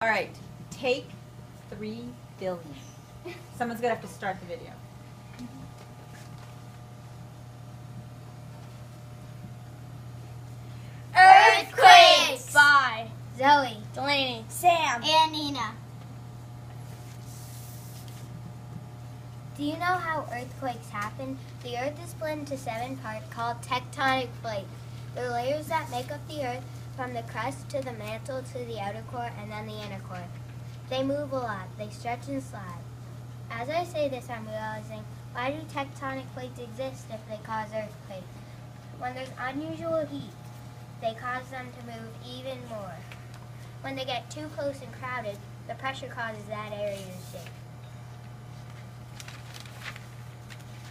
All right, take 3 billion. Someone's gonna have to start the video. Earthquakes! By Zoe, Delaney. Sam, and Nina. Do you know how earthquakes happen? The earth is split into 7 parts called tectonic plates. The layers that make up the earth from the crust to the mantle to the outer core and then the inner core. They move a lot. They stretch and slide. As I say this, I'm realizing, why do tectonic plates exist if they cause earthquakes? When there's unusual heat, they cause them to move even more. When they get too close and crowded, the pressure causes that area to shake.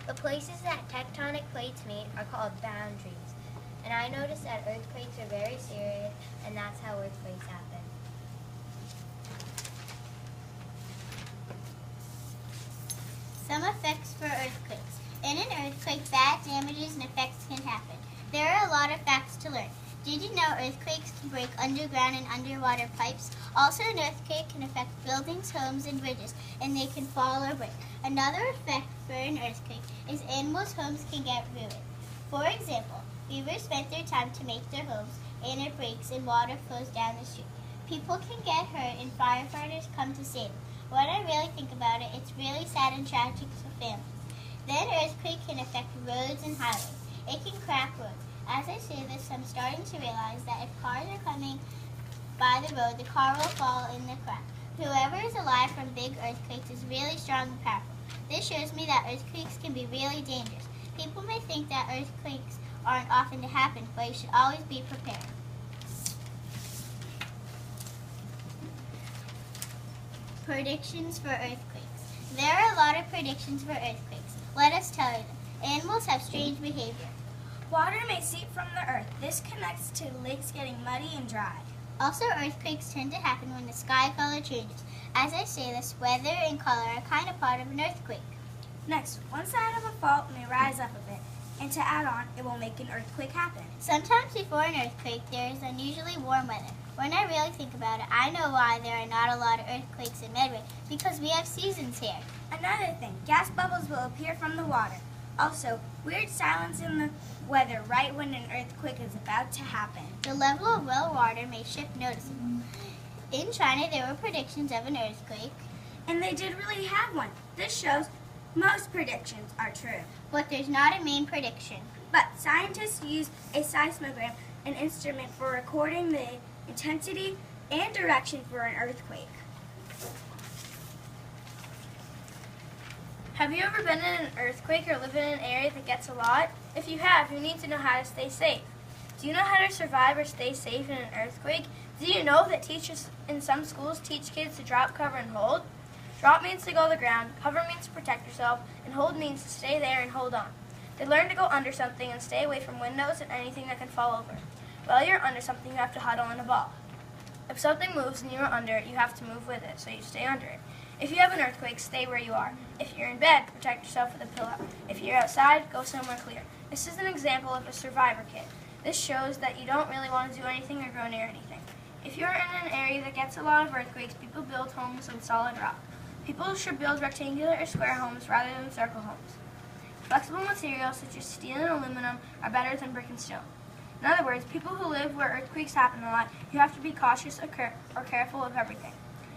The places that tectonic plates meet are called boundaries. And I noticed that earthquakes are very serious, and that's how earthquakes happen. Some effects for earthquakes. In an earthquake, bad damages and effects can happen. There are a lot of facts to learn. Did you know earthquakes can break underground and underwater pipes? Also, an earthquake can affect buildings, homes, and bridges, and they can fall or break. Another effect for an earthquake is animals' homes can get ruined. For example, beavers spent their time to make their homes, and it breaks and water flows down the street. People can get hurt, and firefighters come to save them. When I really think about it, it's really sad and tragic for families. Then earthquake can affect roads and highways. It can crack roads. As I say this, I'm starting to realize that if cars are coming by the road, the car will fall in the crack. Whoever is alive from big earthquakes is really strong and powerful. This shows me that earthquakes can be really dangerous. People may think that earthquakes aren't often to happen, but you should always be prepared. Predictions for earthquakes. There are a lot of predictions for earthquakes. Let us tell you them. Animals have strange behavior. Water may seep from the earth. This connects to lakes getting muddy and dry. Also, earthquakes tend to happen when the sky color changes. As I say this, weather and color are kind of part of an earthquake. Next, one side of a fault may rise up a bit, and to add on, it will make an earthquake happen. Sometimes before an earthquake, there is unusually warm weather. When I really think about it, I know why there are not a lot of earthquakes in Medway, because we have seasons here. Another thing, gas bubbles will appear from the water. Also, weird silence in the weather right when an earthquake is about to happen. The level of well water may shift noticeably. In China, there were predictions of an earthquake, And they did really have one. This shows most predictions are true. but there's not a main prediction. But scientists use a seismogram, an instrument for recording the intensity and direction for an earthquake. Have you ever been in an earthquake or live in an area that gets a lot? If you have, you need to know how to stay safe. Do you know how to survive or stay safe in an earthquake? Do you know that teachers in some schools teach kids to drop, cover, and hold? Drop means to go to the ground, cover means to protect yourself, and hold means to stay there and hold on. They learn to go under something and stay away from windows and anything that can fall over. While you're under something, you have to huddle in a ball. If something moves and you are under it, you have to move with it, so you stay under it. If you have an earthquake, stay where you are. If you're in bed, protect yourself with a pillow. If you're outside, go somewhere clear. This is an example of a survivor kit. This shows that you don't really want to do anything or go near anything. If you're in an area that gets a lot of earthquakes, people build homes with solid rock. People should build rectangular or square homes rather than circle homes. Flexible materials such as steel and aluminum are better than brick and stone. In other words, people who live where earthquakes happen a lot, you have to be cautious or careful of everything.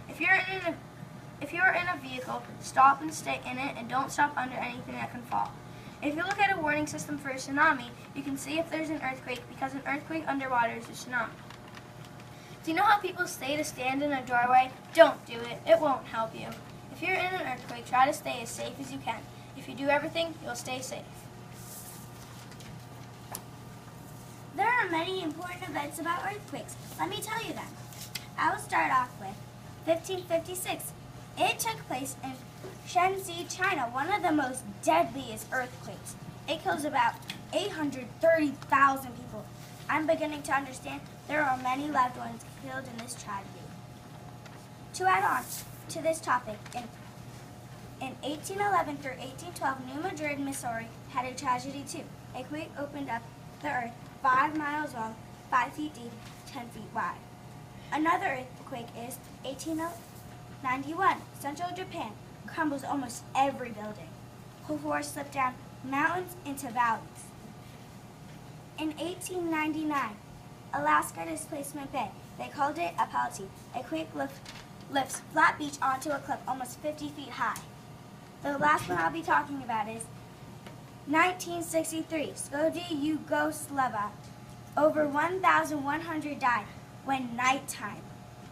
If you're in a vehicle, stop and stay in it and don't stop under anything that can fall. If you look at a warning system for a tsunami, you can see if there's an earthquake because an earthquake underwater is a tsunami. Do you know how people say to stand in a doorway? Don't do it. It won't help you. If you're in an earthquake, try to stay as safe as you can. If you do everything, you'll stay safe. There are many important events about earthquakes. Let me tell you them. I will start off with 1556. It took place in Shenzi, China, one of the most deadliest earthquakes. It kills about 830,000 people. I'm beginning to understand there are many loved ones killed in this tragedy. To add on to this topic, in 1811 through 1812, New Madrid, Missouri had a tragedy too. A quake opened up the earth 5 miles long, 5 feet deep, 10 feet wide. Another earthquake is 1891. Central Japan crumbles almost every building. Whole forests slip down mountains into valleys. In 1899, Alaska Displacement Bay, they called it a Palti. A quake lifts flat beach onto a cliff almost 50 feet high. The last one I'll be talking about is 1963, Skopje, Yugoslavia. Over 1,100 died when nighttime.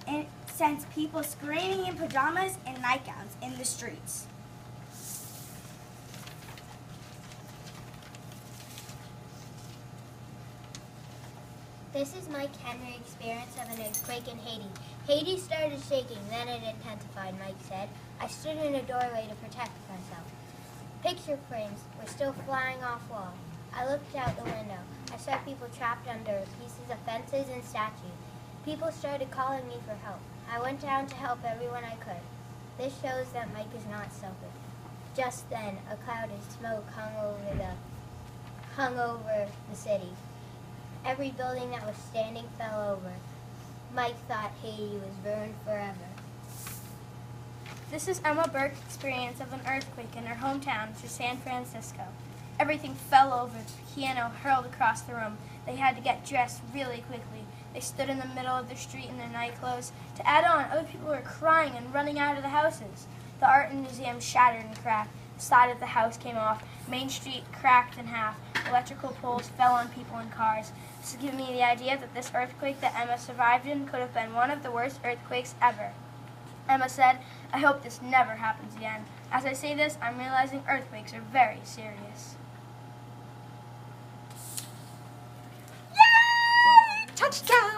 It sends people screaming in pajamas and nightgowns in the streets. This is Mike Henry's experience of an earthquake in Haiti. Haiti started shaking, then it intensified, Mike said. I stood in a doorway to protect myself. Picture frames were still flying off walls. I looked out the window. I saw people trapped under pieces of fences and statues. People started calling me for help. I went down to help everyone I could. This shows that Mike is not selfish. Just then, a cloud of smoke hung over the city. Every building that was standing fell over. Mike thought Haiti was ruined forever. This is Emma Burke's experience of an earthquake in her hometown, which is San Francisco. Everything fell over. The piano hurled across the room. They had to get dressed really quickly. They stood in the middle of the street in their night clothes. To add on, other people were crying and running out of the houses. The art museum shattered and cracked. The side of the house came off. Main Street cracked in half. Electrical poles fell on people and cars. This gives me the idea that this earthquake that Emma survived in could have been one of the worst earthquakes ever. Emma said, "I hope this never happens again. As I say this, I'm realizing earthquakes are very serious." Touchdown!